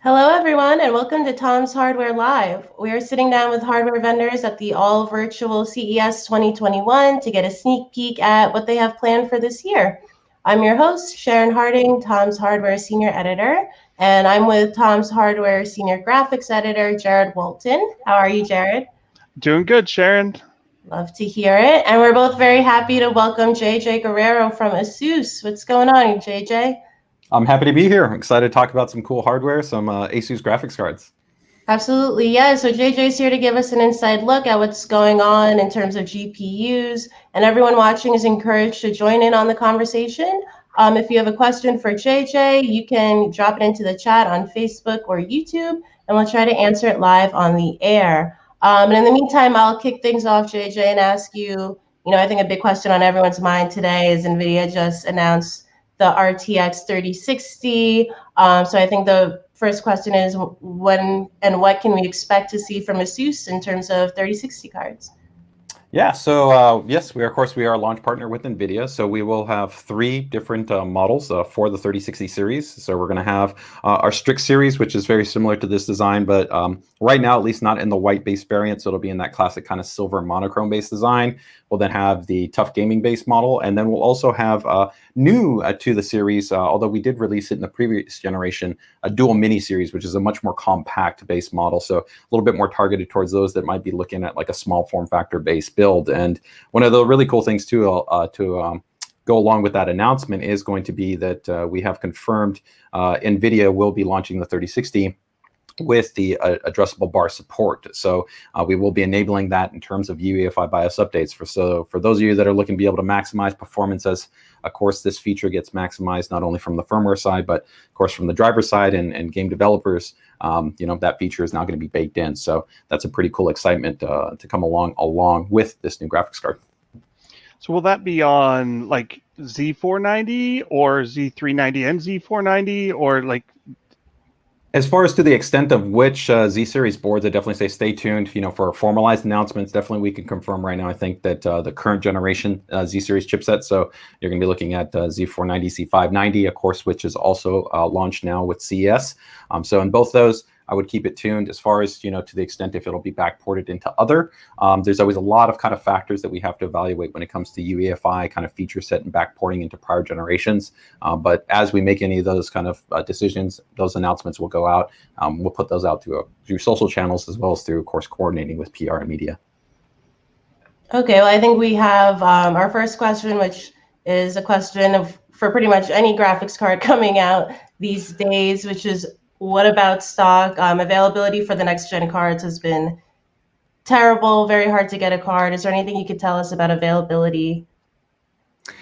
Hello, everyone, and welcome to Tom's Hardware Live. We are sitting down with hardware vendors at the all-virtual CES 2021 to get a sneak peek at what they have planned for this year. I'm your host, Sharon Harding, Tom's Hardware Senior Editor, and I'm with Tom's Hardware Senior Graphics Editor, Jared Walton. How are you, Jared? Doing good, Sharon. Love to hear it. And we're both very happy to welcome JJ Guerrero from Asus. What's going on, JJ? I'm happy to be here. I'm excited to talk about some cool hardware, some Asus graphics cards. Absolutely, yeah. So JJ's here to give us an inside look at what's going on in terms of GPUs, and everyone watching is encouraged to join in on the conversation. If you have a question for JJ, you can drop it into the chat on Facebook or YouTube, and we'll try to answer it live on the air. And in the meantime, I'll kick things off, JJ, and ask you, I think a big question on everyone's mind today is NVIDIA just announced the RTX 3060. So I think the first question is when and what can we expect to see from Asus in terms of 3060 cards? Yeah, so yes, we are a launch partner with NVIDIA. So we will have 3 different models for the 3060 series. So we're going to have our Strix series, which is very similar to this design, but right now, at least not in the white base variant. So it'll be in that classic kind of silver monochrome based design. We'll then have the tough gaming base model. And then we'll also have new to the series, although we did release it in the previous generation, a dual mini series, which is a much more compact base model. So a little bit more targeted towards those that might be looking at like a small form factor base build. And one of the really cool things too to go along with that announcement is going to be that we have confirmed NVIDIA will be launching the 3060 with the addressable bar support. So we will be enabling that in terms of UEFI BIOS updates. For those of you that are looking to be able to maximize performance, as of course this feature gets maximized not only from the firmware side, but of course from the driver side and game developers, that feature is now going to be baked in. So that's a pretty cool excitement to come along with this new graphics card. So will that be on like Z490 or Z390 and Z490, or like? As far as to the extent of which Z-Series boards, I definitely say stay tuned. For formalized announcements, definitely we can confirm right now. I think that the current generation Z-Series chipset, so you're going to be looking at Z490, Z590, of course, which is also launched now with CES. So in both those, I would keep it tuned. As far as, to the extent if it'll be backported into other, there's always a lot of kind of factors that we have to evaluate when it comes to UEFI kind of feature set and backporting into prior generations. But as we make any of those kind of decisions, those announcements will go out. We'll put those out through social channels as well as through, of course, coordinating with PR and media. Okay, well, I think we have our first question, which is a question for pretty much any graphics card coming out these days, which is, what about stock? Availability for the next gen cards has been terrible, very hard to get a card. Is there anything you could tell us about availability?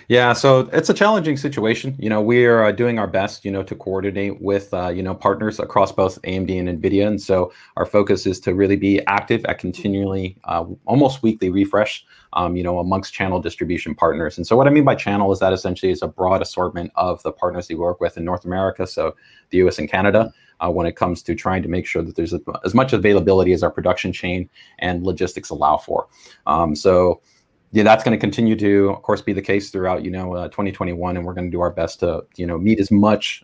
Yeah, so it's a challenging situation. We are doing our best, to coordinate with, partners across both AMD and NVIDIA. And so our focus is to really be active at continually, almost weekly refresh, amongst channel distribution partners. And so what I mean by channel is that essentially is a broad assortment of the partners we work with in North America, so the US and Canada, when it comes to trying to make sure that there's as much availability as our production chain and logistics allow for. Yeah, that's going to continue to, of course, be the case throughout, 2021, and we're going to do our best to, meet as much,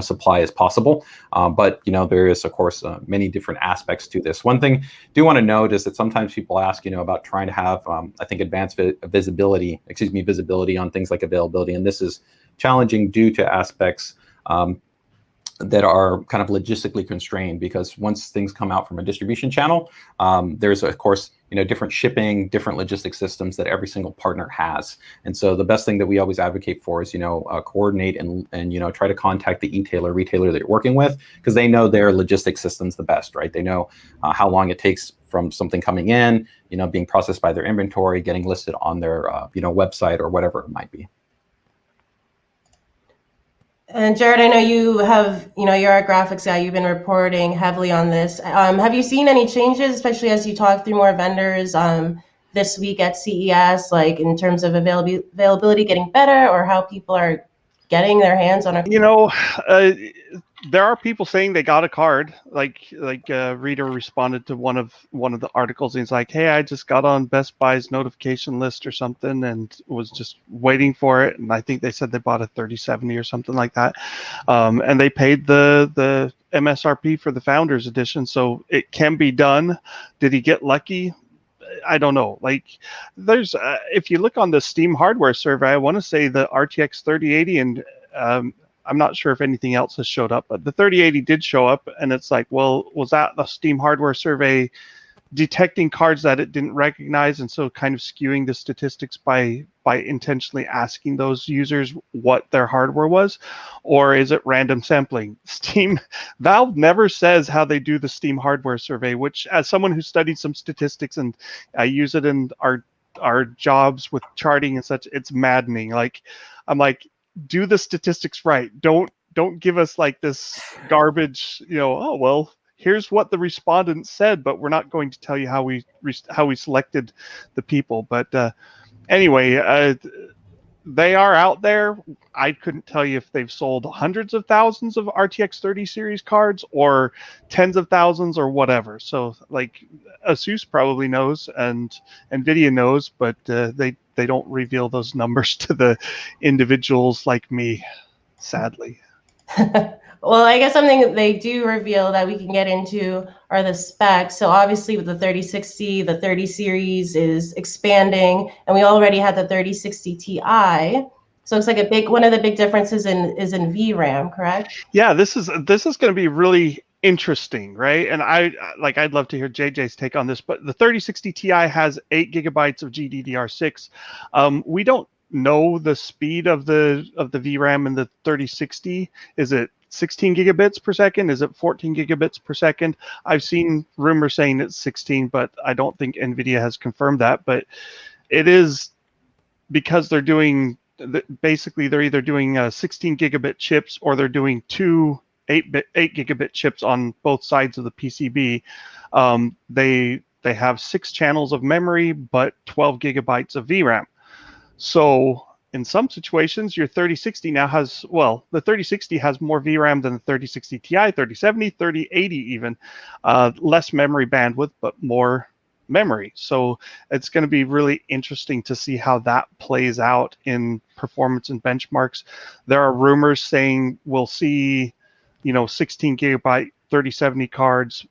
supply as possible. But there is, of course, many different aspects to this. One thing I do want to note is that sometimes people ask, about trying to have, I think, advanced visibility on things like availability, and this is challenging due to aspects that are kind of logistically constrained, because once things come out from a distribution channel, there's of course different shipping, different logistics systems that every single partner has. And so the best thing that we always advocate for is coordinate and try to contact the retailer that you're working with, because they know their logistics systems the best, right? They know how long it takes from something coming in, being processed by their inventory, getting listed on their website or whatever it might be. And Jared, I know you have, you're a graphics guy, you've been reporting heavily on this. Have you seen any changes, especially as you talk through more vendors this week at CES, like in terms of availability getting better, or how people are getting their hands on a... There are people saying they got a card. Like a reader responded to one of the articles, and he's like, "Hey, I just got on Best Buy's notification list or something, and was just waiting for it." And I think they said they bought a 3070 or something like that, and they paid the MSRP for the Founders Edition, so it can be done. Did he get lucky? I don't know. Like, there's if you look on the Steam hardware survey, I want to say the RTX 3080 and I'm not sure if anything else has showed up, but the 3080 did show up, and it's like, well, was that the Steam hardware survey detecting cards that it didn't recognize, and so kind of skewing the statistics by intentionally asking those users what their hardware was? Or is it random sampling? Valve never says how they do the Steam hardware survey, which, as someone who studied some statistics and I use it in our jobs with charting and such, it's maddening. Like, I'm like, do the statistics right. Don't give us like this garbage, oh well, here's what the respondents said, but we're not going to tell you how we selected the people. But anyway, they are out there. I couldn't tell you if they've sold hundreds of thousands of RTX 30 series cards or tens of thousands or whatever. So like Asus probably knows and Nvidia knows, but they don't reveal those numbers to the individuals like me, sadly. Well, I guess something that they do reveal that we can get into are the specs. So obviously with the 3060, the 30 series is expanding, and we already had the 3060 Ti. So it's like one of the big differences is in VRAM, correct? Yeah, this is going to be really interesting, right? And I'd love to hear JJ's take on this, but the 3060 Ti has 8 gigabytes of GDDR6. We don't know the speed of the VRAM in the 3060. Is it 16 gigabits per second? Is it 14 gigabits per second? I've seen rumors saying it's 16, but I don't think NVIDIA has confirmed that. But it is because they're doing, basically they're either doing 16 gigabit chips or they're doing two 8 gigabit chips on both sides of the PCB. They have 6 channels of memory, but 12 gigabytes of VRAM. So in some situations, your 3060 now has, well, the 3060 has more VRAM than the 3060 Ti, 3070, 3080 even. Less memory bandwidth, but more memory. So it's going to be really interesting to see how that plays out in performance and benchmarks. There are rumors saying we'll see, 16 gigabyte 3070 cards.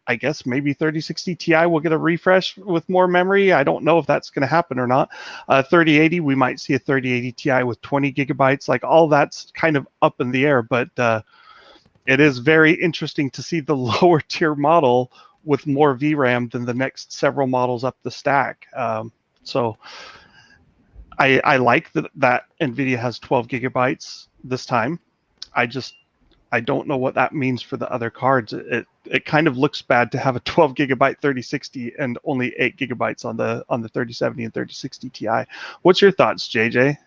I guess maybe 3060 Ti will get a refresh with more memory. I don't know if that's going to happen or not. 3080, we might see a 3080 Ti with 20 gigabytes. Like, all that's kind of up in the air, but it is very interesting to see the lower tier model with more VRAM than the next several models up the stack. So I like that NVIDIA has 12 gigabytes this time. I don't know what that means for the other cards. It kind of looks bad to have a 12 gigabyte 3060 and only 8 gigabytes on the 3070 and 3060 Ti. What's your thoughts, JJ?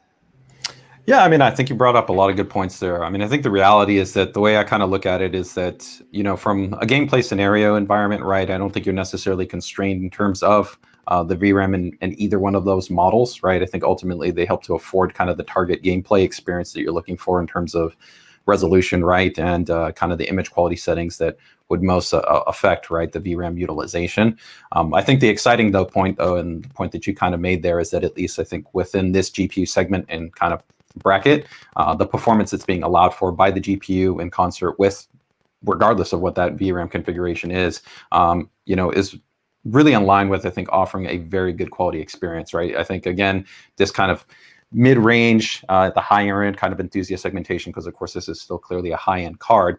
Yeah, I mean, I think you brought up a lot of good points there. I mean, I think the reality is that the way I kind of look at it is that, from a gameplay scenario environment, right, I don't think you're necessarily constrained in terms of the VRAM in either one of those models, right? I think ultimately they help to afford kind of the target gameplay experience that you're looking for in terms of resolution, right, and kind of the image quality settings that would most affect, right, the VRAM utilization. I think the exciting point, and the point that you kind of made there is that at least I think within this GPU segment and kind of bracket, the performance that's being allowed for by the GPU in concert with, regardless of what that VRAM configuration is really in line with, I think, offering a very good quality experience, right? I think, again, this kind of mid-range, the higher end kind of enthusiast segmentation, because of course this is still clearly a high-end card,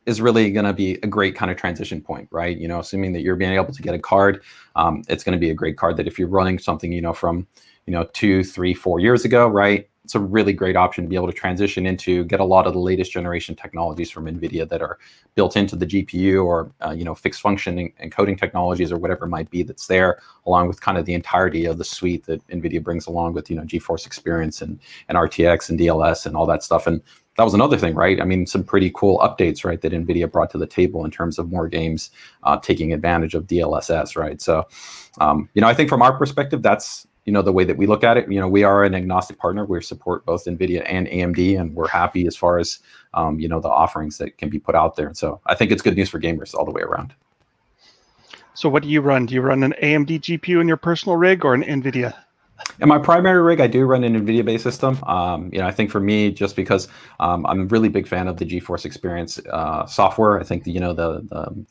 is really going to be a great kind of transition point, right? Assuming that you're being able to get a card, it's going to be a great card that if you're running something, from 2, 3, 4 years ago, right? It's a really great option to be able to transition into, get a lot of the latest generation technologies from NVIDIA that are built into the GPU, or fixed function encoding technologies, or whatever it might be that's there, along with kind of the entirety of the suite that NVIDIA brings along with GeForce Experience and RTX and DLS and all that stuff. And that was another thing, right? I mean, some pretty cool updates, right, that NVIDIA brought to the table in terms of more games taking advantage of DLSS, right? So, I think from our perspective, that's the way that we look at it. We are an agnostic partner. We support both NVIDIA and AMD, and we're happy as far as, the offerings that can be put out there. And so I think it's good news for gamers all the way around. So what do you run? Do you run an AMD GPU in your personal rig or an NVIDIA? In my primary rig, I do run an NVIDIA-based system. I think for me, just because I'm a really big fan of the GeForce Experience software. I think the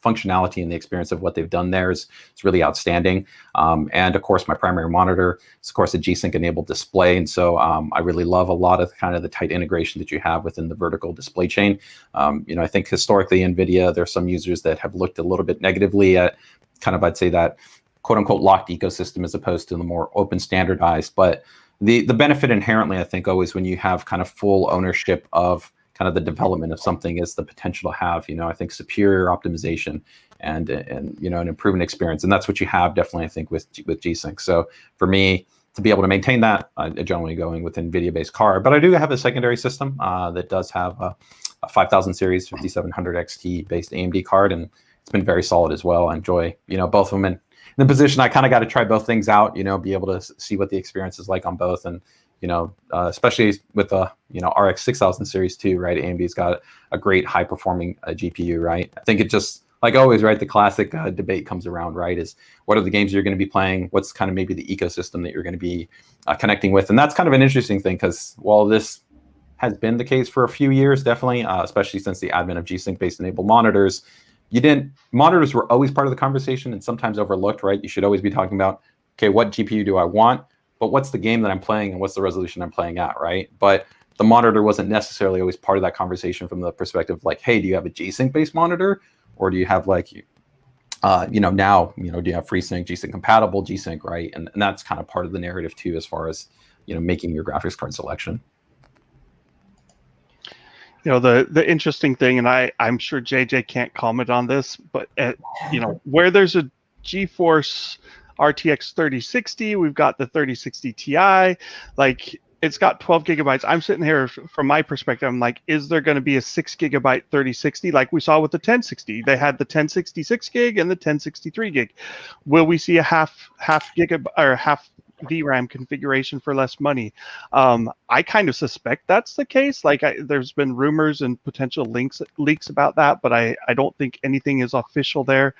functionality and the experience of what they've done there is really outstanding. And of course, my primary monitor is of course a G-Sync-enabled display, and so I really love a lot of kind of the tight integration that you have within the vertical display chain. I think historically, NVIDIA, there are some users that have looked a little bit negatively at kind of, I'd say, that quote unquote locked ecosystem as opposed to the more open standardized. But the benefit inherently, I think, always when you have kind of full ownership of kind of the development of something is the potential to have, I think, superior optimization and an improvement experience. And that's what you have definitely, I think, with G-Sync. So for me, to be able to maintain that, I'm generally going with NVIDIA-based card. But I do have a secondary system that does have a 5000 series 5700 XT based AMD card, and it's been very solid as well. I enjoy, both of them. And in the position, I kind of got to try both things out, be able to see what the experience is like on both. And, especially with the, RX 6000 series too, right? AMD's got a great high performing GPU, right? I think it just, like always, right? The classic debate comes around, right? Is what are the games you're going to be playing? What's kind of maybe the ecosystem that you're going to be connecting with? And that's kind of an interesting thing, because while this has been the case for a few years, definitely, especially since the advent of G-Sync based enabled monitors, monitors were always part of the conversation and sometimes overlooked, right? You should always be talking about, okay, what GPU do I want? But what's the game that I'm playing and what's the resolution I'm playing at, right? But the monitor wasn't necessarily always part of that conversation from the perspective of like, hey, do you have a G-Sync based monitor? Or do you have now, do you have FreeSync, G-Sync compatible G-Sync, right? And that's kind of part of the narrative too, as far as, making your graphics card selection. The interesting thing, and I'm sure JJ can't comment on this, but where there's a GeForce RTX 3060, we've got the 3060 Ti, like it's got 12 gigabytes. I'm sitting here from my perspective, I'm like, is there going to be a 6 gigabyte 3060 like we saw with the 1060? They had the 1066 gig and the 1063 gig. Will we see a half gigabyte or half VRAM configuration for less money? I kind of suspect that's the case. Like there's been rumors and potential leaks about that, but I don't think anything is official there.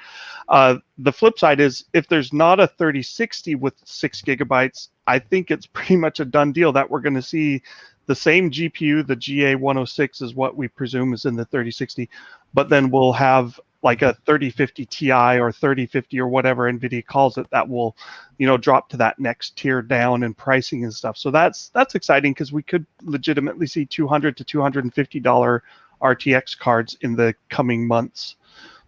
The flip side is if there's not a 3060 with 6 gigabytes, I think it's pretty much a done deal that we're going to see the same GPU, the GA106 is what we presume is in the 3060, but then we'll have like a 3050 Ti or 3050 or whatever NVIDIA calls it, that will, drop to that next tier down in pricing and stuff. So that's exciting, because we could legitimately see $200 to $250 RTX cards in the coming months.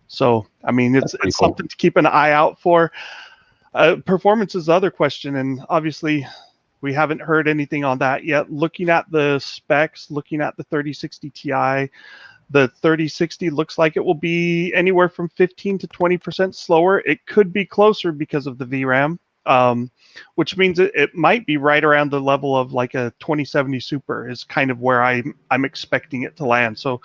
So, I mean, it's cool. Something to keep an eye out for. Performance is the other question, and obviously we haven't heard anything on that yet. Looking at the specs, looking at the 3060 Ti, the 3060 looks like it will be anywhere from 15 to 20% slower. It could be closer because of the VRAM, which means it might be right around the level of like a 2070 Super is kind of where I'm expecting it to land. So,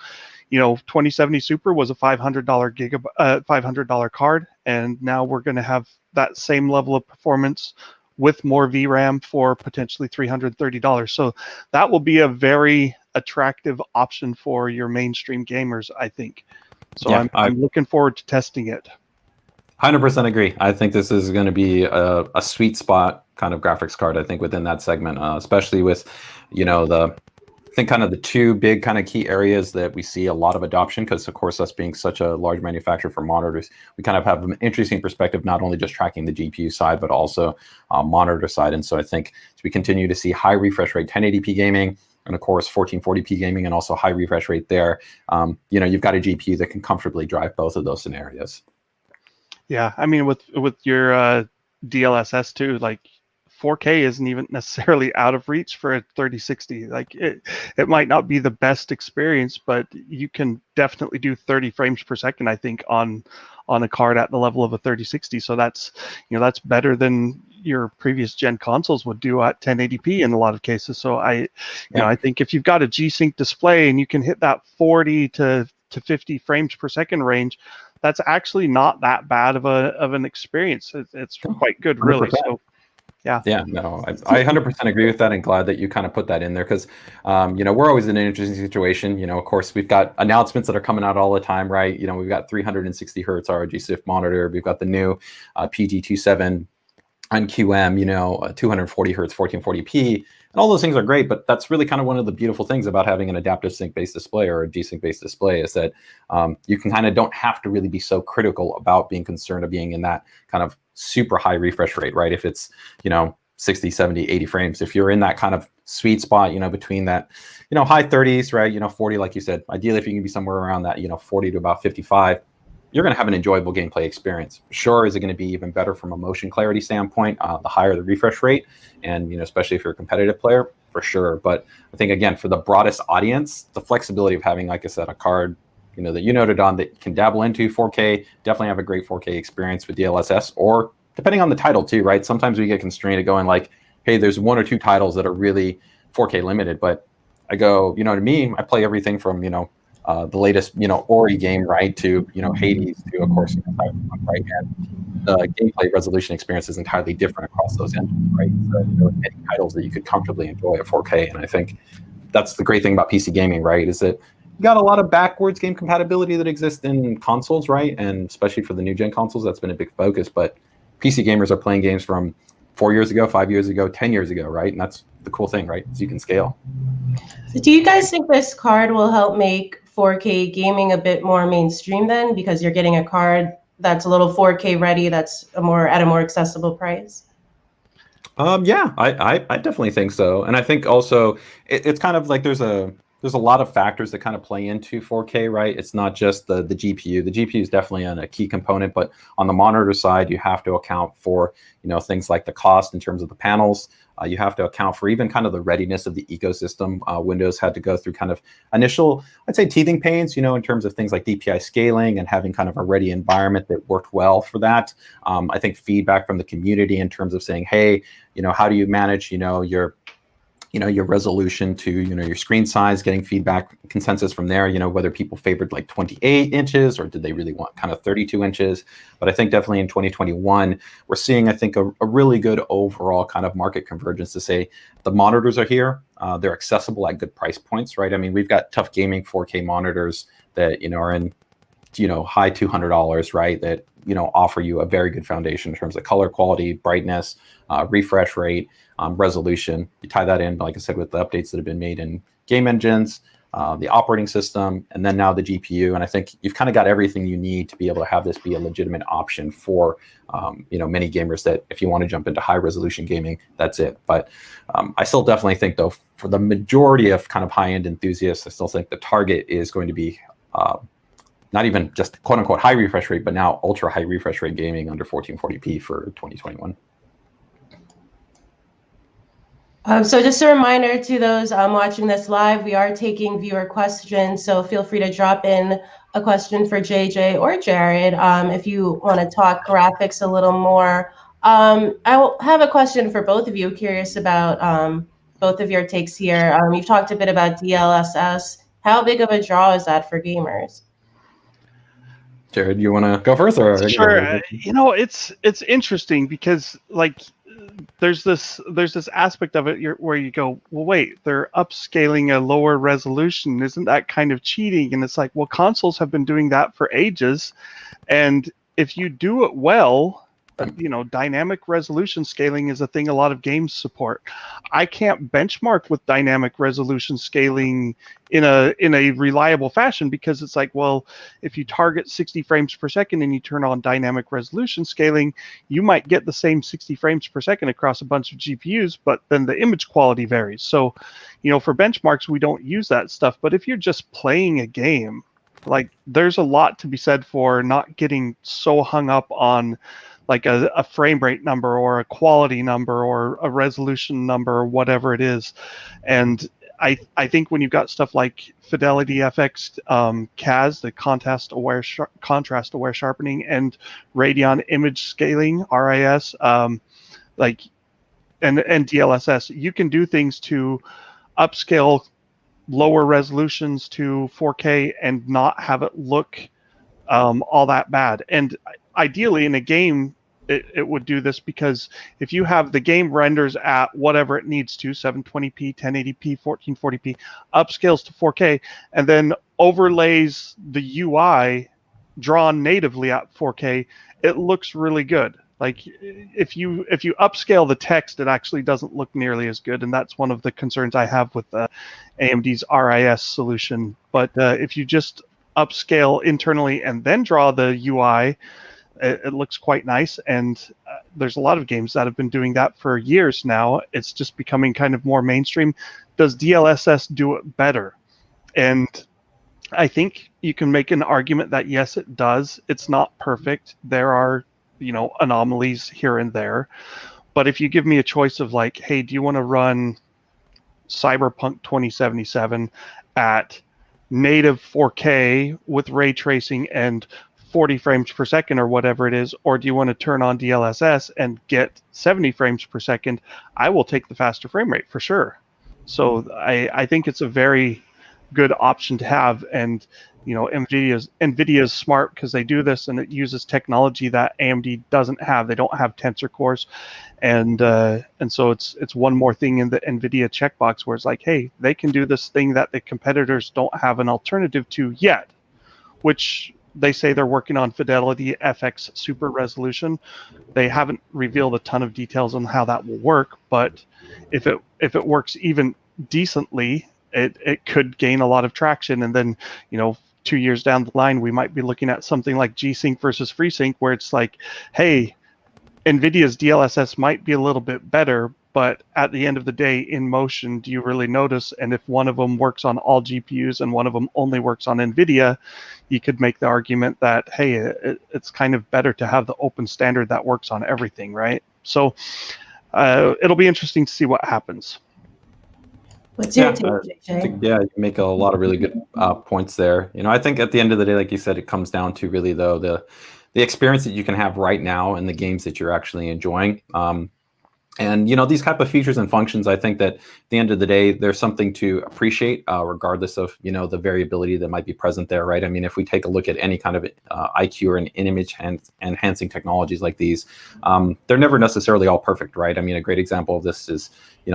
2070 Super was a $500 card, and now we're going to have that same level of performance with more VRAM for potentially $330. So that will be a very attractive option for your mainstream gamers, I think. So yeah, I'm looking forward to testing it. 100% agree. I think this is going to be a sweet spot kind of graphics card, I think, within that segment, especially with, I think kind of the two big kind of key areas that we see a lot of adoption, because of course us being such a large manufacturer for monitors, we kind of have an interesting perspective, not only just tracking the GPU side, but also monitor side. And so I think as we continue to see high refresh rate 1080p gaming, and of course 1440p gaming, and also high refresh rate there, you've got a GPU that can comfortably drive both of those scenarios. Yeah, I mean, with your DLSS too, like 4K isn't even necessarily out of reach for a 3060. Like it might not be the best experience, but you can definitely do 30 frames per second, I think, on a card at the level of a 3060. So that's better than your previous gen consoles would do at 1080p in a lot of cases. So I think if you've got a G-Sync display and you can hit that 40 to 50 frames per second range, that's actually not that bad of an experience. It's quite good, really. 100%. So yeah, no, I 100% agree with that, and glad that you kind of put that in there, because we're always in an interesting situation. Of course, we've got announcements that are coming out all the time, right? We've got 360 hertz ROG SIF monitor, we've got the new PG27 on QM, 240 hertz, 1440p, and all those things are great. But that's really kind of one of the beautiful things about having an adaptive sync-based display or a G-Sync-based display is that you can kind of don't have to really be so critical about being concerned of being in that kind of super high refresh rate, right? If it's, 60, 70, 80 frames, if you're in that kind of sweet spot, between that, high 30s, right? 40, like you said, ideally if you can be somewhere around that, 40 to about 55, you're going to have an enjoyable gameplay experience. Sure, is it going to be even better from a motion clarity standpoint, the higher the refresh rate, and especially if you're a competitive player, for sure. But I think, again, for the broadest audience, the flexibility of having, like I said, a card, that you noted on that can dabble into 4K, definitely have a great 4K experience with DLSS, or depending on the title too, right? Sometimes we get constrained to going like, hey, there's one or two titles that are really 4K limited, but I go, to me, I play everything from, the latest, Ori game, right, to, Hades, to, of course, Cyberpunk, right? And the gameplay resolution experience is entirely different across those engines, right? So there are many titles that you could comfortably enjoy at 4K, and I think that's the great thing about PC gaming, right, is that you got a lot of backwards game compatibility that exists in consoles, right? And especially for the new gen consoles, that's been a big focus, but PC gamers are playing games from 4 years ago, 5 years ago, 10 years ago, right? And that's the cool thing, right? Is you can scale. So do you guys think this card will help make 4K gaming a bit more mainstream then, because you're getting a card that's a little 4K ready, that's at a more accessible price? Yeah, I definitely think so, and I think also it's kind of like there's a lot of factors that kind of play into 4K, right? It's not just the GPU. The GPU is definitely a key component, but on the monitor side, you have to account for things like the cost in terms of the panels. You have to account for even kind of the readiness of the ecosystem. Windows had to go through kind of initial, I'd say, teething pains, in terms of things like DPI scaling and having kind of a ready environment that worked well for that. I think feedback from the community in terms of saying, hey, how do you manage, your resolution to, your screen size, getting feedback, consensus from there, whether people favored like 28 inches or did they really want kind of 32 inches. But I think definitely in 2021, we're seeing, I think, a really good overall kind of market convergence to say the monitors are here. They're accessible at good price points, right? I mean, we've got tough gaming 4K monitors that, are in, high $200, right? That, offer you a very good foundation in terms of color quality, brightness, refresh rate, resolution. You tie that in, like I said, with the updates that have been made in game engines, the operating system, and then now the GPU. And I think you've kind of got everything you need to be able to have this be a legitimate option for, many gamers that if you want to jump into high resolution gaming, that's it. But I still definitely think, though, for the majority of kind of high-end enthusiasts, I still think the target is going to be not even just quote unquote high refresh rate, but now ultra high refresh rate gaming under 1440p for 2021. So just a reminder to those watching this live, we are taking viewer questions, so feel free to drop in a question for JJ or Jared if you want to talk graphics a little more. I will have a question for both of you, curious about both of your takes here. You've talked a bit about DLSS. How big of a draw is that for gamers? Jared, you want to go first? Or sure. It's interesting because like there's this aspect of it where you go, well, wait, they're upscaling a lower resolution. Isn't that kind of cheating? And it's like, well, consoles have been doing that for ages, and if you do it well, dynamic resolution scaling is a thing a lot of games support. I can't benchmark with dynamic resolution scaling in a reliable fashion because it's like, well, if you target 60 frames per second and you turn on dynamic resolution scaling, you might get the same 60 frames per second across a bunch of GPUs, but then the image quality varies. So, for benchmarks, we don't use that stuff. But if you're just playing a game, like there's a lot to be said for not getting so hung up on like a frame rate number or a quality number or a resolution number or whatever it is. And I think when you've got stuff like Fidelity FX CAS, the contrast aware sharpening, and Radeon image scaling, RIS, and DLSS, you can do things to upscale lower resolutions to 4K and not have it look all that bad. And ideally in a game, it would do this because if you have the game renders at whatever it needs to, 720p, 1080p, 1440p, upscales to 4K, and then overlays the UI drawn natively at 4K, it looks really good. Like if you upscale the text, it actually doesn't look nearly as good, and that's one of the concerns I have with AMD's RIS solution. But if you just upscale internally and then draw the UI, it looks quite nice. And there's a lot of games that have been doing that for years now. It's just becoming kind of more mainstream. Does DLSS do it better? And I think you can make an argument that yes, it does. It's not perfect. There are, anomalies here and there. But if you give me a choice of like, hey, do you want to run Cyberpunk 2077 at native 4K with ray tracing and 40 frames per second or whatever it is, or do you want to turn on DLSS and get 70 frames per second? I will take the faster frame rate for sure. So I think it's a very good option to have. And NVIDIA's smart because they do this, and it uses technology that AMD doesn't have. They don't have tensor cores, and so it's one more thing in the NVIDIA checkbox where it's like, hey, they can do this thing that the competitors don't have an alternative to yet, which they say they're working on Fidelity FX Super Resolution. They haven't revealed a ton of details on how that will work, but if it works even decently, it could gain a lot of traction. And then 2 years down the line, we might be looking at something like G-Sync versus FreeSync, where it's like, hey, NVIDIA's DLSS might be a little bit better, but at the end of the day, in motion, do you really notice? And if one of them works on all GPUs and one of them only works on NVIDIA, you could make the argument that, hey, it's kind of better to have the open standard that works on everything, right? So it'll be interesting to see what happens. What's your take, JJ? Yeah, you make a lot of really good points there. I think at the end of the day, like you said, it comes down to really though the experience that you can have right now and the games that you're actually enjoying. And these type of features and functions, I think that at the end of the day, there's something to appreciate, regardless of the variability that might be present there, right? I mean, if we take a look at any kind of IQ or an image enhancing technologies like these, they're never necessarily all perfect, right? I mean, a great example of this is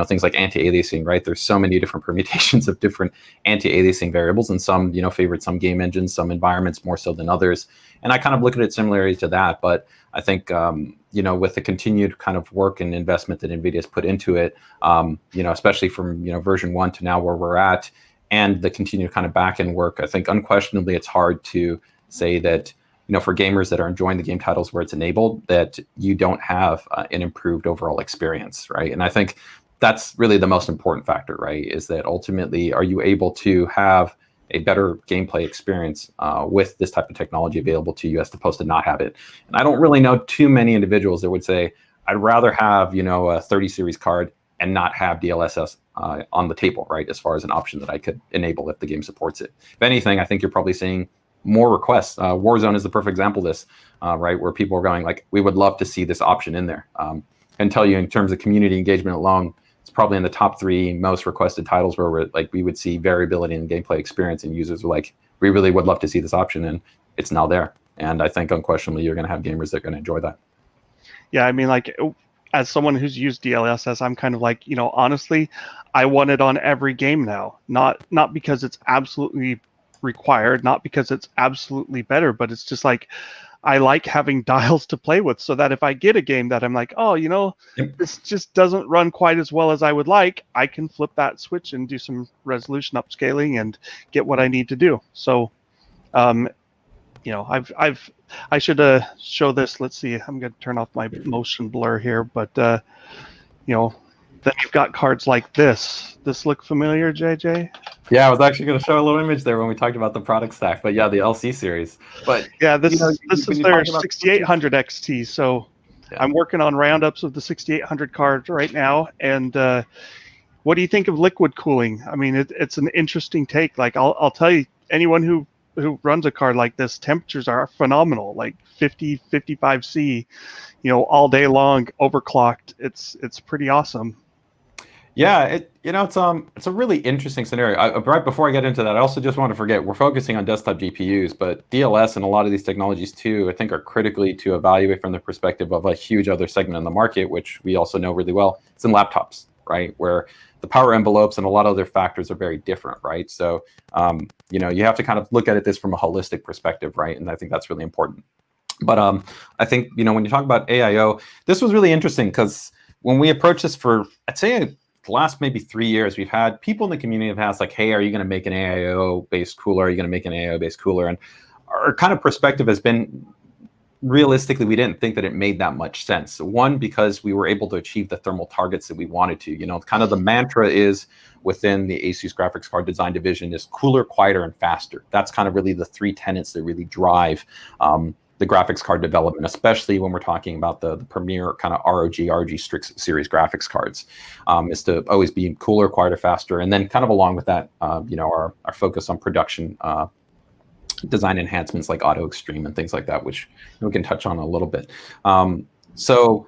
things like anti-aliasing, right? There's so many different permutations of different anti-aliasing variables, and some favored some game engines, some environments more so than others. And I kind of look at it similarly to that, but I think with the continued kind of work and investment that NVIDIA has put into it, especially from version 1 to now where we're at, and the continued kind of back-end work, I think unquestionably it's hard to say that for gamers that are enjoying the game titles where it's enabled, that you don't have an improved overall experience, right? And I think that's really the most important factor, right? Is that ultimately, are you able to have a better gameplay experience with this type of technology available to you as opposed to not have it? And I don't really know too many individuals that would say, I'd rather have, a 30 series card and not have DLSS on the table, right? As far as an option that I could enable if the game supports it. If anything, I think you're probably seeing more requests. Warzone is the perfect example of this, right? Where people are going like, we would love to see this option in there. And tell you in terms of community engagement alone, it's probably in the top 3 most requested titles where we would see variability in gameplay experience, and users are like, we really would love to see this option, and it's now there. And I think unquestionably you're going to have gamers that are going to enjoy that. Yeah, I mean, like, as someone who's used DLSS, I'm kind of like, honestly, I want it on every game now. Not because it's absolutely required, not because it's absolutely better, but it's just like, I like having dials to play with, so that if I get a game that I'm like, oh, Yep. this just doesn't run quite as well as I would like, I can flip that switch and do some resolution upscaling and get what I need to do. So, I should show this. Let's see. I'm going to turn off my motion blur here, but then you've got cards like this. This look familiar, JJ? Yeah, I was actually going to show a little image there when we talked about the product stack, but yeah, the LC series. But yeah, this is their 6800 XT. So yeah. I'm working on roundups of the 6800 cards right now. And what do you think of liquid cooling? I mean, it's an interesting take. Like I'll tell you, anyone who runs a card like this, temperatures are phenomenal, like 50, 55 C, all day long, overclocked. It's pretty awesome. Yeah, it's a really interesting scenario. Right before I get into that, I also just want to forget we're focusing on desktop GPUs, but DLS and a lot of these technologies too, I think are critically to evaluate from the perspective of a huge other segment in the market, which we also know really well. It's in laptops, right? Where the power envelopes and a lot of other factors are very different, right? So, you have to kind of look at this from a holistic perspective, right? And I think that's really important. But I think, when you talk about AIO, this was really interesting because when we approached this for, I'd say, the last maybe 3 years, we've had people in the community have asked, like, hey, are you going to make an AIO-based cooler? Are you going to make an AIO-based cooler? And our kind of perspective has been, realistically, we didn't think that it made that much sense. One, because we were able to achieve the thermal targets that we wanted to. Kind of the mantra is within the Asus graphics card design division is cooler, quieter, and faster. That's kind of really the three tenets that really drive the graphics card development, especially when we're talking about the premier kind of ROG Strix series graphics cards, is to always be cooler, quieter, faster. And then kind of along with that, our focus on production design enhancements like auto extreme and things like that, which we can touch on a little bit. So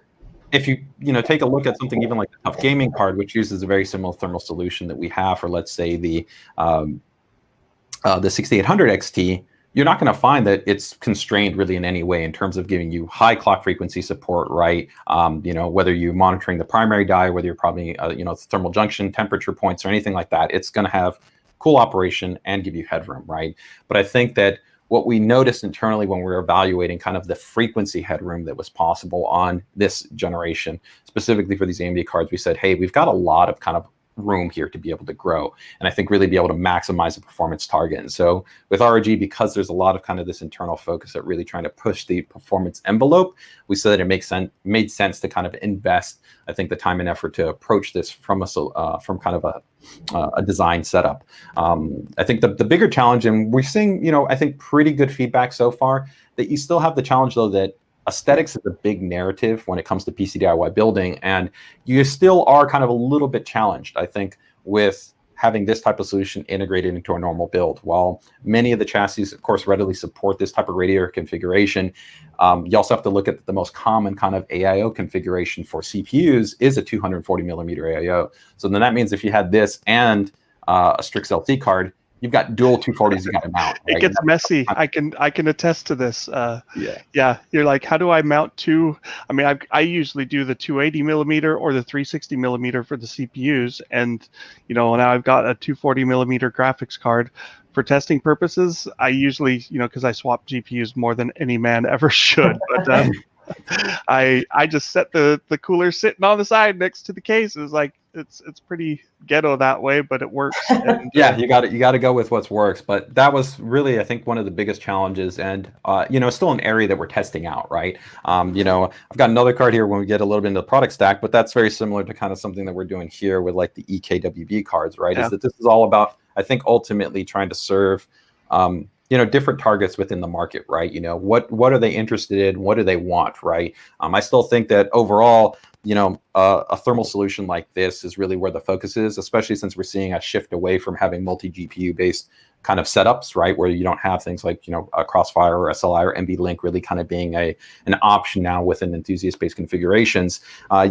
if you take a look at something even like a tough gaming card, which uses a very similar thermal solution that we have for, let's say, the 6800 XT, you're not going to find that it's constrained really in any way in terms of giving you high clock frequency support, right? Whether you're monitoring the primary die, whether you're probably, thermal junction temperature points or anything like that, it's going to have cool operation and give you headroom, right? But I think that what we noticed internally when we were evaluating kind of the frequency headroom that was possible on this generation, specifically for these AMD cards, we said, hey, we've got a lot of kind of room here to be able to grow, and I think really be able to maximize the performance target. And so with ROG, because there's a lot of kind of this internal focus at really trying to push the performance envelope, we said that it made sense to kind of invest, I think, the time and effort to approach this from kind of a design setup. I think the bigger challenge, and we're seeing, I think, pretty good feedback so far, that you still have the challenge though that aesthetics is a big narrative when it comes to PC DIY building, and you still are kind of a little bit challenged, I think, with having this type of solution integrated into a normal build. While many of the chassis, of course, readily support this type of radiator configuration, you also have to look at the most common kind of AIO configuration for CPUs is a 240 millimeter AIO. So then that means if you had this and a Strix LC card, you've got dual 240s you got to mount. Right? It gets messy. I can attest to this. Yeah. You're like, how do I mount two? I mean, I usually do the 280 millimeter or the 360 millimeter for the CPUs, and now I've got a 240 millimeter graphics card. For testing purposes, I usually, because I swap GPUs more than any man ever should, but I just set the cooler sitting on the side next to the case. It's like it's pretty ghetto that way, but it works. And, yeah, you got to go with what works. But that was really, I think, one of the biggest challenges, and still an area that we're testing out, right? I've got another card here when we get a little bit into the product stack, but that's very similar to kind of something that we're doing here with like the Ekwd cards, right? Yeah. Is that this is all about, I think, ultimately trying to serve different targets within the market, right? What are they interested in? What do they want, right? I still think that overall, a thermal solution like this is really where the focus is, especially since we're seeing a shift away from having multi-GPU based kind of setups, right? Where you don't have things like, a Crossfire or SLI or NVLink really kind of being an option now within enthusiast-based configurations.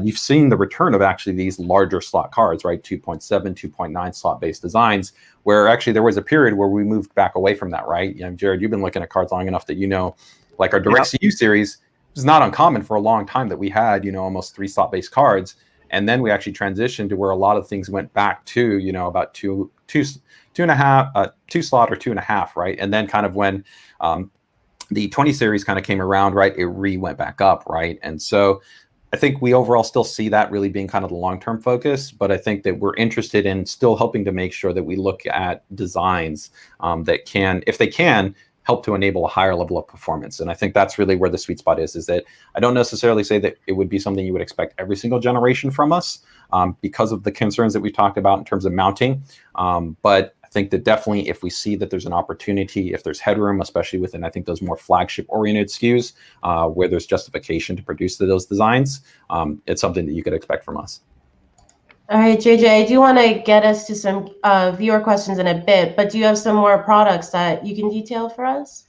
You've seen the return of actually these larger slot cards, right? 2.7, 2.9 slot-based designs, where actually there was a period where we moved back away from that, right? Jared, you've been looking at cards long enough that like our DirectCU series is not uncommon for a long time that we had, almost 3 slot-based cards. And then we actually transitioned to where a lot of things went back to, about two slot or 2.5, right? And then kind of when the 20 series kind of came around, right, it went back up, right? And so I think we overall still see that really being kind of the long-term focus, but I think that we're interested in still helping to make sure that we look at designs that can, if they can, help to enable a higher level of performance. And I think that's really where the sweet spot is that I don't necessarily say that it would be something you would expect every single generation from us because of the concerns that we talked about in terms of mounting. But I think that definitely if we see that there's an opportunity, if there's headroom, especially within, I think, those more flagship-oriented SKUs, where there's justification to produce those designs, it's something that you could expect from us. All right, JJ, I do want to get us to some viewer questions in a bit, but do you have some more products that you can detail for us?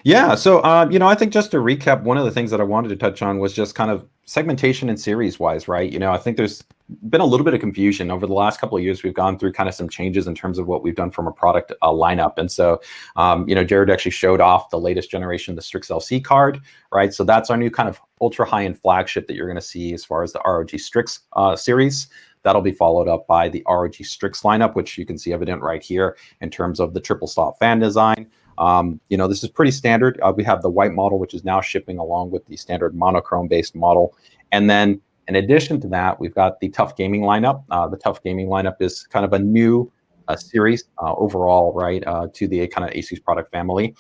Yeah, so, I think just to recap, one of the things that I wanted to touch on was just kind of segmentation and series-wise, right? I think there's been a little bit of confusion over the last couple of years. We've gone through kind of some changes in terms of what we've done from a product lineup. And so, Jared actually showed off the latest generation, the Strix LC card, right? So that's our new kind of ultra high-end flagship that you're going to see as far as the ROG Strix series. That'll be followed up by the ROG Strix lineup, which you can see evident right here in terms of the triple slot fan design. This is pretty standard. We have the white model, which is now shipping along with the standard monochrome based model. And then in addition to that, we've got the Tough Gaming lineup. The Tough Gaming lineup is kind of a new series overall, right, to the kind of Asus product family.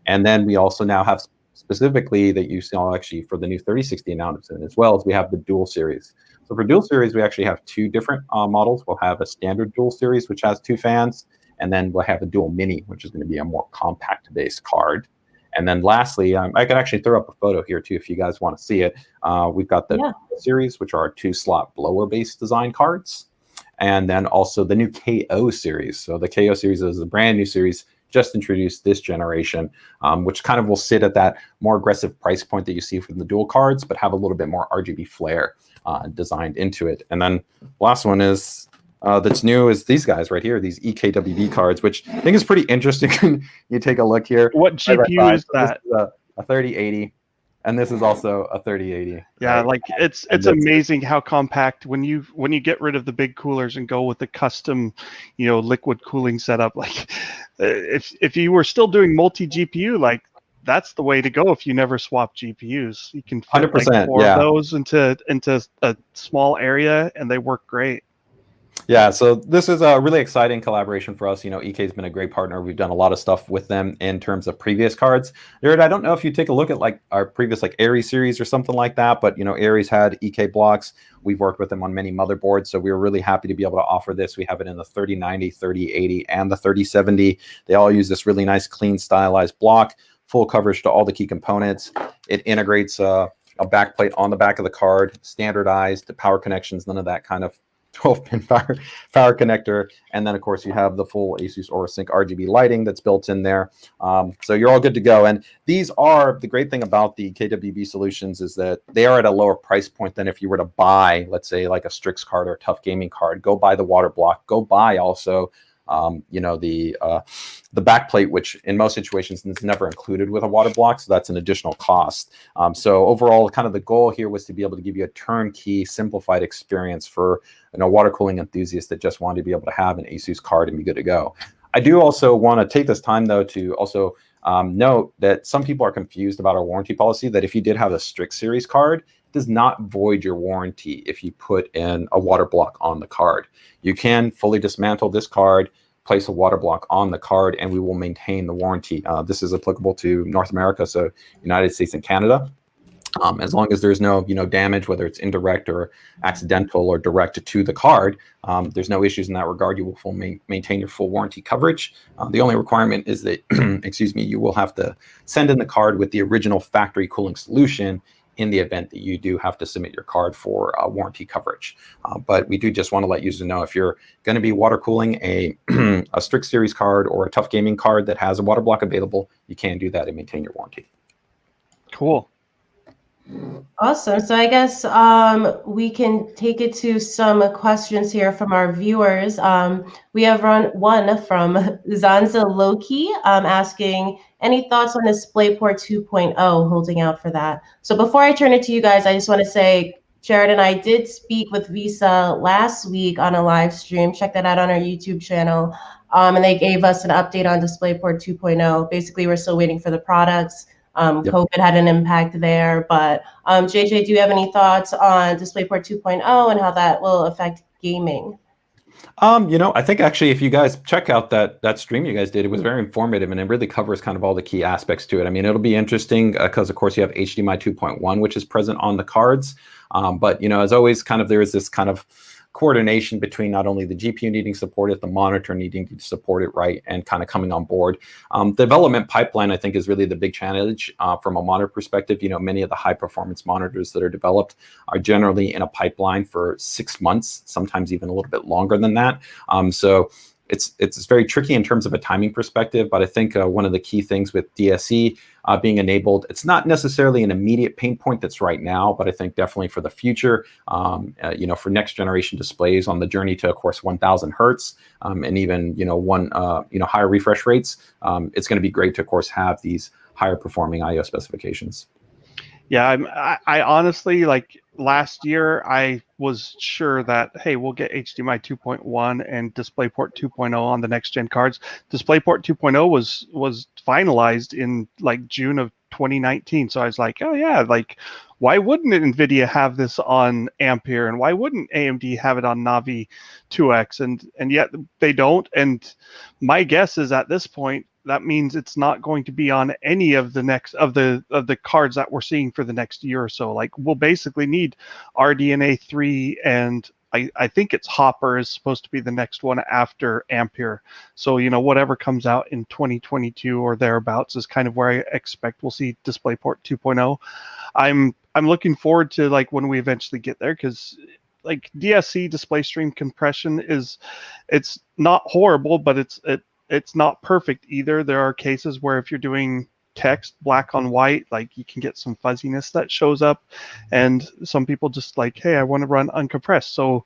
And then we also now have specifically that you saw actually for the new 3060 announcement as well as we have the dual series. So for dual series, we actually have two different models. We'll have a standard dual series, which has 2 fans, and then we'll have a dual mini, which is going to be a more compact based card. And then lastly, I can actually throw up a photo here too if you guys want to see it. We've got the series, which are 2-slot blower-based design cards, and then also the new KO series. So the KO series is a brand new series just introduced this generation, which kind of will sit at that more aggressive price point that you see from the dual cards, but have a little bit more RGB flair designed into it. And then last one is that's new is these guys right here, these Ekwd cards, which I think is pretty interesting. You take a look here. What GPU is that? This is a 3080, and this is also a 3080. Yeah, right? like it's amazing how compact when you get rid of the big coolers and go with the custom, liquid cooling setup. Like, if you were still doing multi GPU, like that's the way to go. If you never swap GPUs, you can fit 100%, like 4 of those into a small area, and they work great. Yeah, so this is a really exciting collaboration for us. EK's been a great partner. We've done a lot of stuff with them in terms of previous cards. Jared, I don't know if you take a look at like our previous like Aries series or something like that, but Aries had EK blocks. We've worked with them on many motherboards, so we were really happy to be able to offer this. We have it in the 3090, 3080, and the 3070. They all use this really nice, clean, stylized block, full coverage to all the key components. It integrates a backplate on the back of the card, standardized, the power connections, none of that kind of 12-pin power connector, and then of course you have the full Asus Heatsink RGB lighting that's built in there. So you're all good to go. And these are the great thing about the KWB solutions is that they are at a lower price point than if you were to buy, let's say, like a Strix card or a Tough Gaming card. Go buy the water block. Go buy also the backplate, which in most situations is never included with a water block, so that's an additional cost. So overall, kind of the goal here was to be able to give you a turnkey, simplified experience for water cooling enthusiasts that just want to be able to have an Asus card and be good to go. I do also want to take this time though to also note that some people are confused about our warranty policy, that if you did have a Strix series card, it does not void your warranty if you put in a water block on the card. You can fully dismantle this card, place a water block on the card, and we will maintain the warranty. This is applicable to North America, so United States and Canada. As long as there's no damage, whether it's indirect or accidental or direct to the card, there's no issues in that regard. You will maintain your full warranty coverage. The only requirement is that, excuse me, you will have to send in the card with the original factory cooling solution in the event that you do have to submit your card for warranty coverage. But we do just want to let users know if you're going to be water cooling a Strix series card or a Tough Gaming card that has a water block available, you can do that and maintain your warranty. Cool. Awesome. So I guess we can take it to some questions here from our viewers. We have one from Zanza Loki asking, any thoughts on DisplayPort 2.0, holding out for that? So before I turn it to you guys, I just want to say, Jared and I did speak with Visa last week on a live stream. Check that out on our YouTube channel. And they gave us an update on DisplayPort 2.0. Basically, we're still waiting for the products. Yep. COVID had an impact there, but JJ, do you have any thoughts on DisplayPort 2.0 and how that will affect gaming? I think actually if you guys check out that stream you guys did, it was very informative and it really covers kind of all the key aspects to it. I mean, it'll be interesting because of course you have HDMI 2.1, which is present on the cards. But as always, kind of there is this kind of coordination between not only the GPU needing support it, the monitor needing to support it, right, and kind of coming on board. The development pipeline, I think, is really the big challenge from a monitor perspective. Many of the high performance monitors that are developed are generally in a pipeline for 6 months, sometimes even a little bit longer than that. So it's very tricky in terms of a timing perspective, but I think one of the key things with DSE being enabled, it's not necessarily an immediate pain point that's right now, but I think definitely for the future, for next generation displays on the journey to, of course, 1000 hertz and even higher refresh rates, it's going to be great to, of course, have these higher performing I/O specifications. Yeah, I honestly, like, last year I was sure that, hey, we'll get HDMI 2.1 and DisplayPort 2.0 on the next gen cards. DisplayPort 2.0 was finalized in like June of 2019. So I was like, oh yeah, like why wouldn't NVIDIA have this on Ampere, and why wouldn't AMD have it on Navi 2X? And yet they don't. And my guess is at this point, that means it's not going to be on any of the next of the cards that we're seeing for the next year or so. Like we'll basically need RDNA 3, and I think it's Hopper is supposed to be the next one after Ampere. So, you know, whatever comes out in 2022 or thereabouts is kind of where I expect we'll see DisplayPort 2.0. I'm looking forward to like when we eventually get there, because like DSC, display stream compression, it's not horrible, but it's not perfect either. There are cases where if you're doing text black on white, like you can get some fuzziness that shows up, and some people just like, hey, I want to run uncompressed. So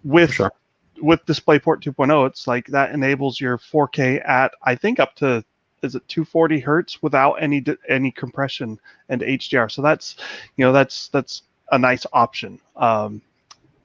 with DisplayPort 2.0, it's like that enables your 4K at, I think, up to, is it 240 hertz without any compression and HDR. So that's, you know, that's a nice option.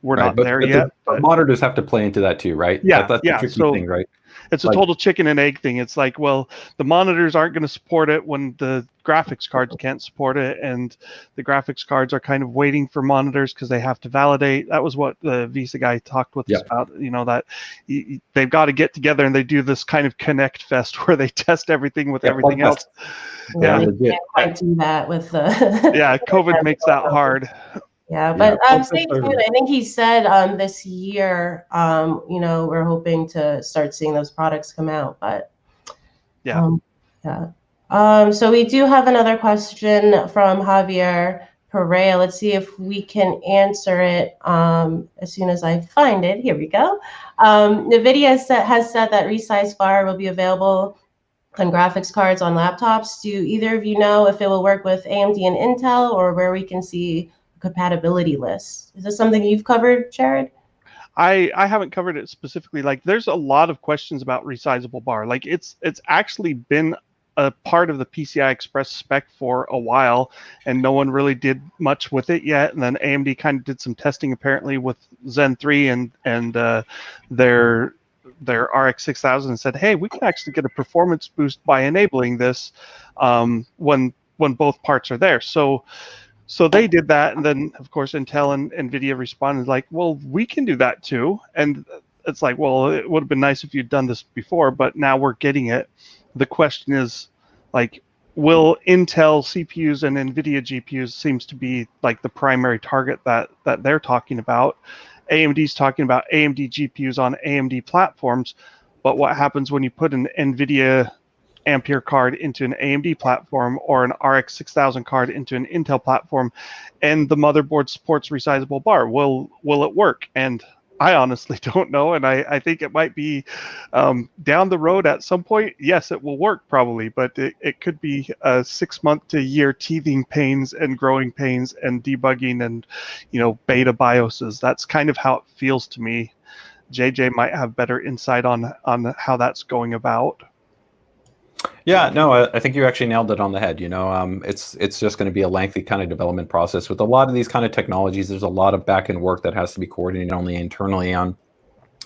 We're not there yet. But monitors have to play into that too, right? Yeah, that's the tricky thing, right? It's a total chicken and egg thing. It's like, well, the monitors aren't going to support it when the graphics cards can't support it, and the graphics cards are kind of waiting for monitors because they have to validate. That was what the Visa guy talked with us about, you know, that they've got to get together and they do this kind of connect fest where they test everything with everything else. Yeah, they can't quite do that with the yeah, COVID makes that hard. Yeah, but stay tuned. I think he said this year, you know, we're hoping to start seeing those products come out. But yeah. So we do have another question from Javier Perea. Let's see if we can answer it as soon as I find it. Here we go. NVIDIA has said that resized bar will be available on graphics cards on laptops. Do either of you know if it will work with AMD and Intel, or where we can see compatibility list? Is this something you've covered, Jared? I haven't covered it specifically. Like there's a lot of questions about resizable bar. Like it's actually been a part of the PCI Express spec for a while, and no one really did much with it yet. And then AMD kind of did some testing apparently with Zen 3 and their RX 6000, and said, hey, we can actually get a performance boost by enabling this when both parts are there. So they did that, and then of course Intel and NVIDIA responded like, well, we can do that too. And it's like, well, it would have been nice if you'd done this before, but now we're getting it. The question is, like, will Intel CPUs and NVIDIA GPUs seems to be like the primary target that they're talking about. AMD's talking about AMD GPUs on AMD platforms, but what happens when you put an NVIDIA Ampere card into an AMD platform or an RX 6000 card into an Intel platform, and the motherboard supports resizable bar? Will it work? And I honestly don't know, and I think it might be down the road at some point. Yes, it will work probably, but it could be a 6 month to year teething pains and growing pains and debugging and, you know, beta BIOSes. That's kind of how it feels to me. JJ might have better insight on how that's going about. Yeah, no, I think you actually nailed it on the head. You know, it's just going to be a lengthy kind of development process with a lot of these kind of technologies. There's a lot of back end work that has to be coordinated only internally on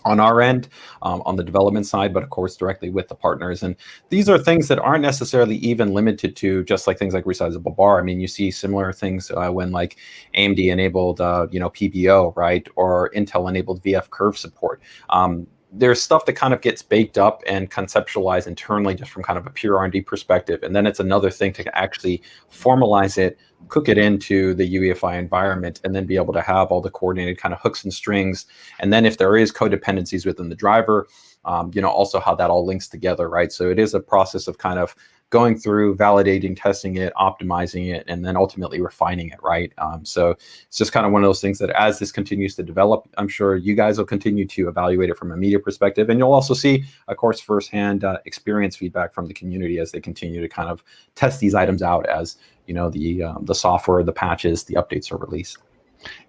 our end, on the development side, but of course directly with the partners. And these are things that aren't necessarily even limited to just like things like resizable bar. I mean, you see similar things when like AMD enabled, you know, PBO, right, or Intel enabled VF curve support. There's stuff that kind of gets baked up and conceptualized internally just from kind of a pure R&D perspective. And then it's another thing to actually formalize it, cook it into the UEFI environment, and then be able to have all the coordinated kind of hooks and strings. And then if there is codependencies within the driver, you know, also how that all links together, right? So it is a process of kind of going through, validating, testing it, optimizing it, and then ultimately refining it, right? So it's just kind of one of those things that as this continues to develop, I'm sure you guys will continue to evaluate it from a media perspective. And you'll also see, of course, firsthand experience feedback from the community as they continue to kind of test these items out as, you know, the software, the patches, the updates are released.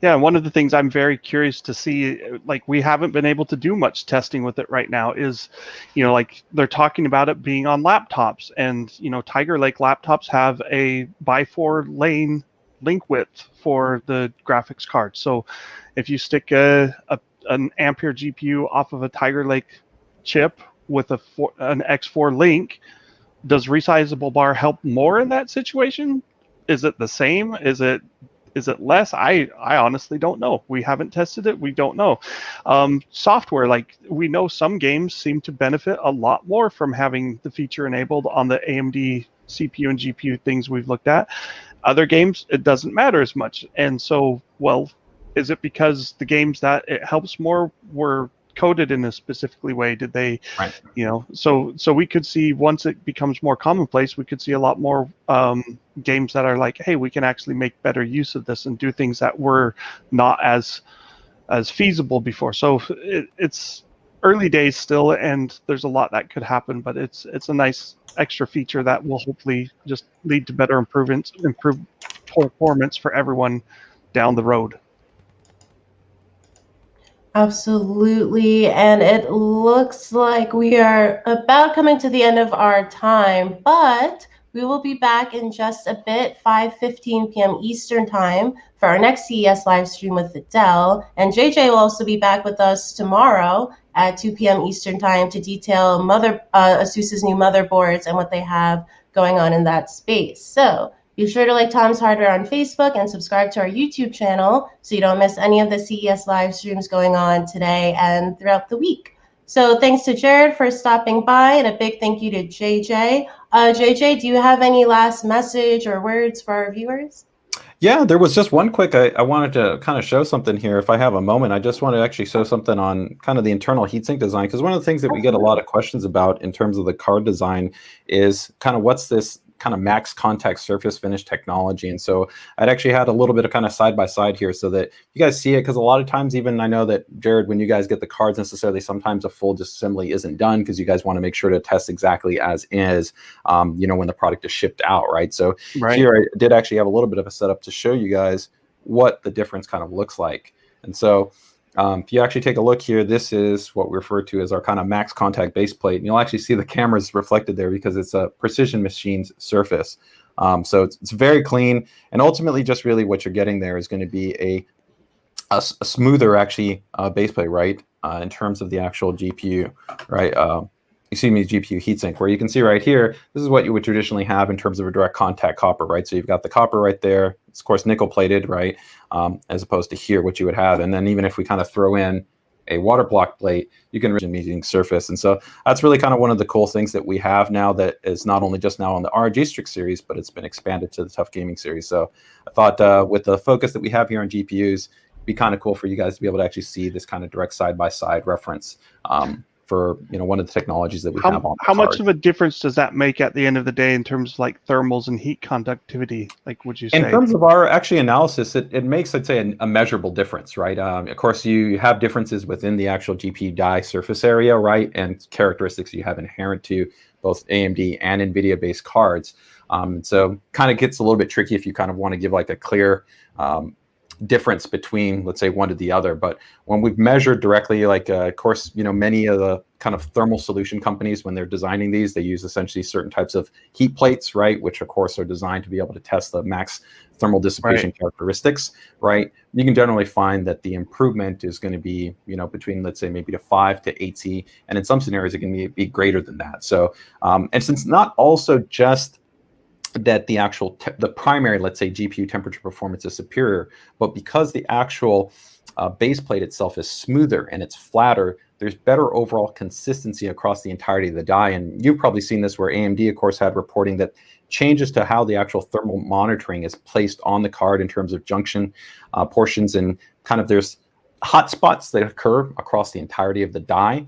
Yeah, one of the things I'm very curious to see, like we haven't been able to do much testing with it right now, is, you know, like they're talking about it being on laptops, and, you know, Tiger Lake laptops have a by 4 lane link width for the graphics card. So if you stick an Ampere GPU off of a Tiger Lake chip with an X4 link, does resizable bar help more in that situation? Is it the same? Is it less? I honestly don't know. We haven't tested it. We don't know. Software, like we know some games seem to benefit a lot more from having the feature enabled on the AMD CPU and GPU things we've looked at. Other games, it doesn't matter as much. And so, well, is it because the games that it helps more were coded in a specifically way? Did they, Right. So we could see, once it becomes more commonplace, we could see a lot more games that are like, hey, we can actually make better use of this and do things that were not as feasible before. So it's early days still, and there's a lot that could happen, but it's a nice extra feature that will hopefully just lead to better improved performance for everyone down the road. Absolutely. And it looks like we are about coming to the end of our time, but we will be back in just a bit, 5:15 p.m. Eastern Time, for our next CES live stream with Adele. And JJ will also be back with us tomorrow at 2 p.m. Eastern Time to detail Asus's new motherboards and what they have going on in that space. So be sure to like Tom's Hardware on Facebook and subscribe to our YouTube channel so you don't miss any of the CES live streams going on today and throughout the week. So thanks to Jared for stopping by, and a big thank you to JJ. JJ, do you have any last message or words for our viewers? Yeah, there was just one quick, I wanted to kind of show something here. If I have a moment, I just want to actually show something on kind of the internal heatsink design, because one of the things that we get a lot of questions about in terms of the card design is kind of what's this kind of max contact surface finish technology. And so I'd actually had a little bit of kind of side by side here so that you guys see it, because a lot of times, even I know that Jared, when you guys get the cards necessarily, sometimes a full disassembly isn't done because you guys want to make sure to test exactly as is, when the product is shipped out, right? So here I did actually have a little bit of a setup to show you guys what the difference kind of looks like. And so if you actually take a look here, this is what we refer to as our kind of max contact base plate. And you'll actually see the cameras reflected there because it's a precision machined surface. So it's very clean. And ultimately, just really what you're getting there is going to be a smoother, actually, base plate, right, in terms of the actual GPU, right? GPU heatsink, where you can see right here, this is what you would traditionally have in terms of a direct contact copper, right? So you've got the copper right there. It's of course nickel plated, right? As opposed to here, what you would have. And then even if we kind of throw in a water block plate, you can reach a meeting surface. And so that's really kind of one of the cool things that we have now that is not only just now on the RG Strict series, but it's been expanded to the Tough Gaming series. So I thought with the focus that we have here on GPUs, it'd be kind of cool for you guys to be able to actually see this kind of direct side-by-side reference for one of the technologies that we have on the How card. much of a difference does that make at the end of the day in terms of like thermals and heat conductivity? Like, would you say? In terms of our actually analysis, it makes, I'd say, a measurable difference, right? Of course, you have differences within the actual GPU die surface area, right? And characteristics you have inherent to both AMD and NVIDIA-based cards. So kind of gets a little bit tricky if you kind of want to give like a clear difference between, let's say, one to the other. But when we've measured directly, like of course, many of the kind of thermal solution companies, when they're designing these, they use essentially certain types of heat plates, right, which of course are designed to be able to test the max thermal dissipation characteristics, right? You can generally find that the improvement is going to be, between, let's say, maybe to 5 to 8C, and in some scenarios it can be greater than that. So and since not also just that the actual the primary, let's say, GPU temperature performance is superior, but because the actual base plate itself is smoother and it's flatter, there's better overall consistency across the entirety of the die. And you've probably seen this where AMD, of course, had reporting that changes to how the actual thermal monitoring is placed on the card in terms of junction portions, and kind of there's hotspots that occur across the entirety of the die.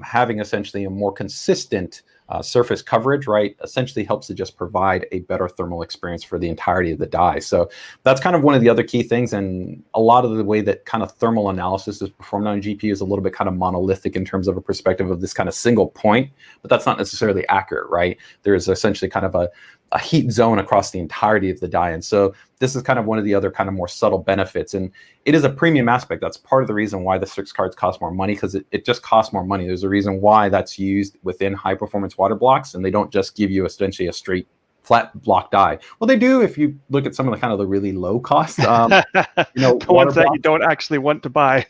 Having essentially a more consistent surface coverage, right, essentially helps to just provide a better thermal experience for the entirety of the die. So that's kind of one of the other key things. And a lot of the way that kind of thermal analysis is performed on a GPU is a little bit kind of monolithic in terms of a perspective of this kind of single point, but that's not necessarily accurate, right? There's essentially kind of a heat zone across the entirety of the die. And so this is kind of one of the other kind of more subtle benefits. And it is a premium aspect. That's part of the reason why the Strix cards cost more money, because it just costs more money. There's a reason why that's used within high performance water blocks, and they don't just give you essentially a straight flat block die. Well, they do if you look at some of the kind of the really low cost, The ones that you don't actually want to buy.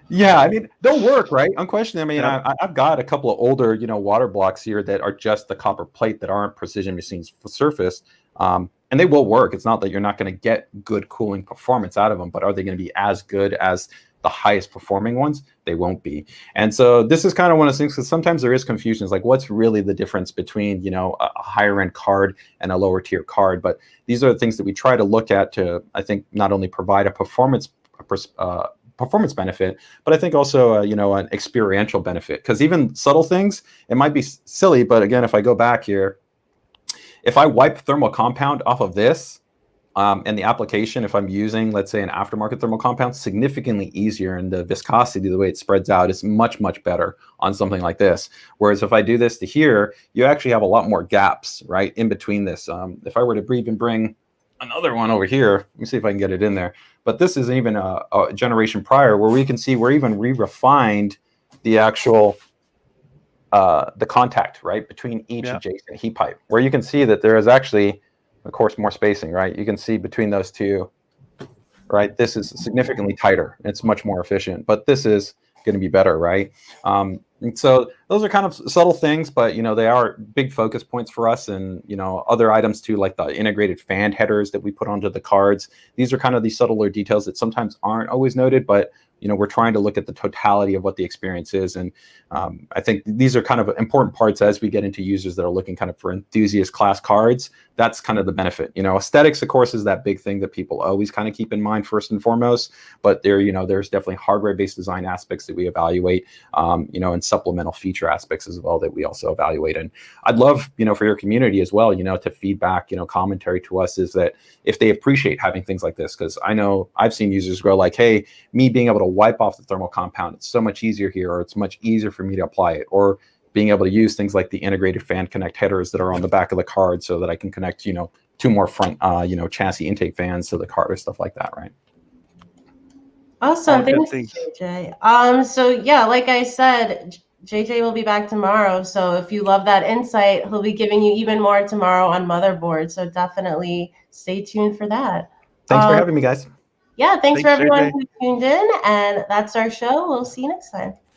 Yeah, I mean, they'll work, right? Unquestionably. I mean, Yeah. I've got a couple of older, water blocks here that are just the copper plate that aren't precision machines surface, and they will work. It's not that you're not going to get good cooling performance out of them, but are they going to be as good as the highest performing ones? They won't be. And so this is kind of one of those things, because sometimes there is confusion. It's like, what's really the difference between, a higher end card and a lower tier card? But these are the things that we try to look at to, I think, not only provide a performance benefit, but I think also, an experiential benefit. Because even subtle things, it might be silly, but again, if I go back here, if I wipe thermal compound off of this, and the application, if I'm using, let's say, an aftermarket thermal compound, significantly easier, and the viscosity, the way it spreads out, is much, much better on something like this. Whereas if I do this to here, you actually have a lot more gaps, right, in between this. If I were to even bring another one over here, let me see if I can get it in there. But this is even a generation prior, where we can see we're even re-refined the actual the contact, right, between each adjacent heat pipe, where you can see that there is actually, of course, more spacing, right? You can see between those two, right? This is significantly tighter. It's much more efficient, but this is going to be better, right? And so those are kind of subtle things, but they are big focus points for us. And other items too, like the integrated fan headers that we put onto the cards. These are kind of the subtler details that sometimes aren't always noted, but we're trying to look at the totality of what the experience is. And I think these are kind of important parts as we get into users that are looking kind of for enthusiast class cards. That's kind of the benefit. Aesthetics, of course, is that big thing that people always kind of keep in mind first and foremost. But there's definitely hardware-based design aspects that we evaluate, and supplemental feature aspects as well that we also evaluate. And I'd love, for your community as well, to feedback, commentary to us, is that if they appreciate having things like this, because I know I've seen users go like, hey, me being able to wipe off the thermal compound, it's so much easier here, or it's much easier for me to apply it, or being able to use things like the integrated fan connect headers that are on the back of the card so that I can connect, two more front, chassis intake fans to the card or stuff like that, right? Awesome. Thanks, JJ. So yeah, like I said, JJ will be back tomorrow. So if you love that insight, he'll be giving you even more tomorrow on Motherboard. So definitely stay tuned for that. Thanks for having me, guys. Yeah, thanks for everyone JJ. who tuned in. And that's our show. We'll see you next time.